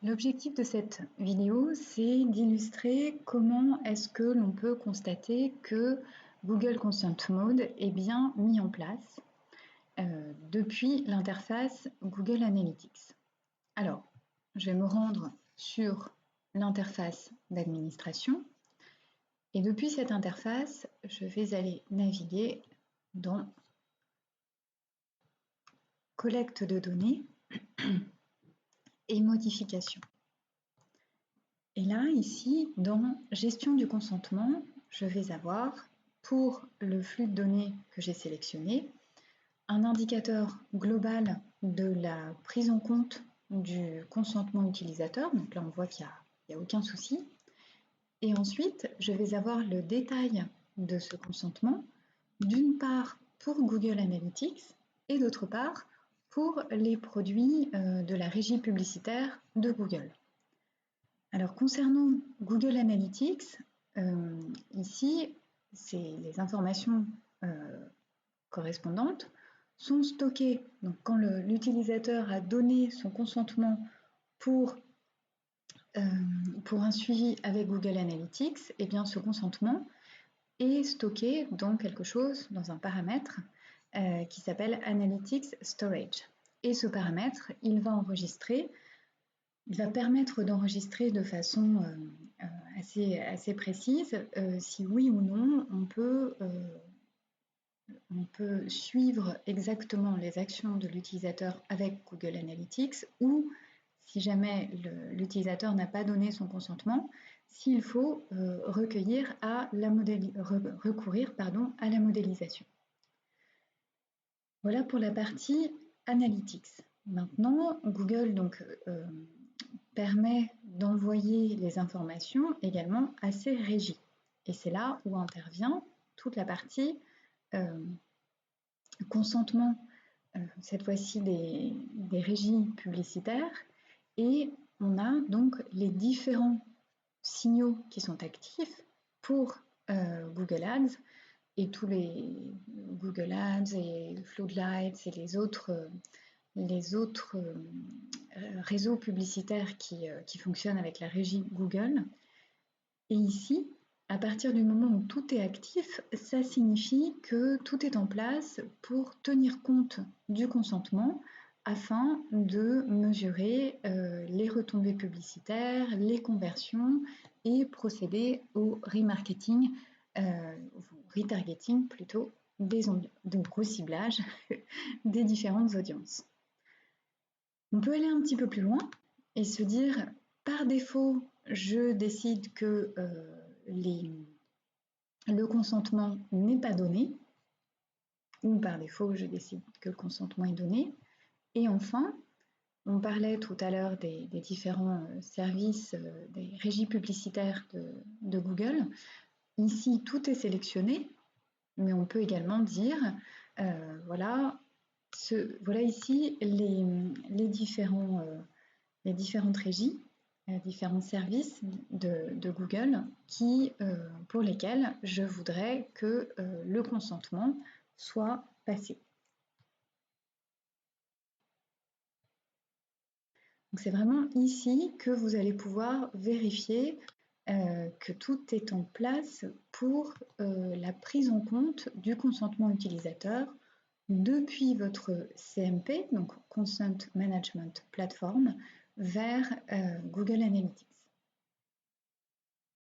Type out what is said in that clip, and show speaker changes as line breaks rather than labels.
L'objectif de cette vidéo, c'est d'illustrer comment est-ce que l'on peut constater que Google Consent Mode est bien mis en place depuis l'interface Google Analytics. Alors, je vais me rendre sur l'interface d'administration et depuis cette interface, je vais aller naviguer dans collecte de données et modification. Et là, ici, dans gestion du consentement, je vais avoir, pour le flux de données que j'ai sélectionné, un indicateur global de la prise en compte du consentement utilisateur. Donc là, on voit qu'il n'y a aucun souci. Et ensuite, je vais avoir le détail de ce consentement, d'une part pour Google Analytics et d'autre part pour les produits de la régie publicitaire de Google. Alors, concernant Google Analytics, ici, les informations correspondantes sont stockées. Donc, quand l'utilisateur a donné son consentement pour un suivi avec Google Analytics, eh bien, ce consentement est stocké dans quelque chose, dans un paramètre qui s'appelle Analytics Storage. Et ce paramètre, il va permettre d'enregistrer de façon assez précise si oui ou non on peut suivre exactement les actions de l'utilisateur avec Google Analytics ou si jamais l'utilisateur n'a pas donné son consentement, s'il faut recourir à la modélisation. Voilà pour la partie Analytics. Maintenant, Google permet d'envoyer les informations également à ses régies. Et c'est là où intervient toute la partie consentement, cette fois-ci des régies publicitaires. Et on a donc les différents signaux qui sont actifs pour Google Ads et tous les Google Ads et Floodlights et les autres réseaux publicitaires qui fonctionnent avec la régie Google. Et ici, à partir du moment où tout est actif, ça signifie que tout est en place pour tenir compte du consentement afin de mesurer les retombées publicitaires, les conversions et procéder au remarketing, retargeting plutôt, donc au ciblage des différentes audiences. On peut aller un petit peu plus loin et se dire, par défaut, je décide que le consentement n'est pas donné, ou par défaut, je décide que le consentement est donné. Et enfin, on parlait tout à l'heure des différents services, des régies publicitaires de Google. Ici, tout est sélectionné, mais on peut également dire, voilà ici les différentes régies, différents services de Google pour lesquels je voudrais que le consentement soit passé. Donc c'est vraiment ici que vous allez pouvoir vérifier que tout est en place pour la prise en compte du consentement utilisateur depuis votre CMP, donc Consent Management Platform, vers Google Analytics.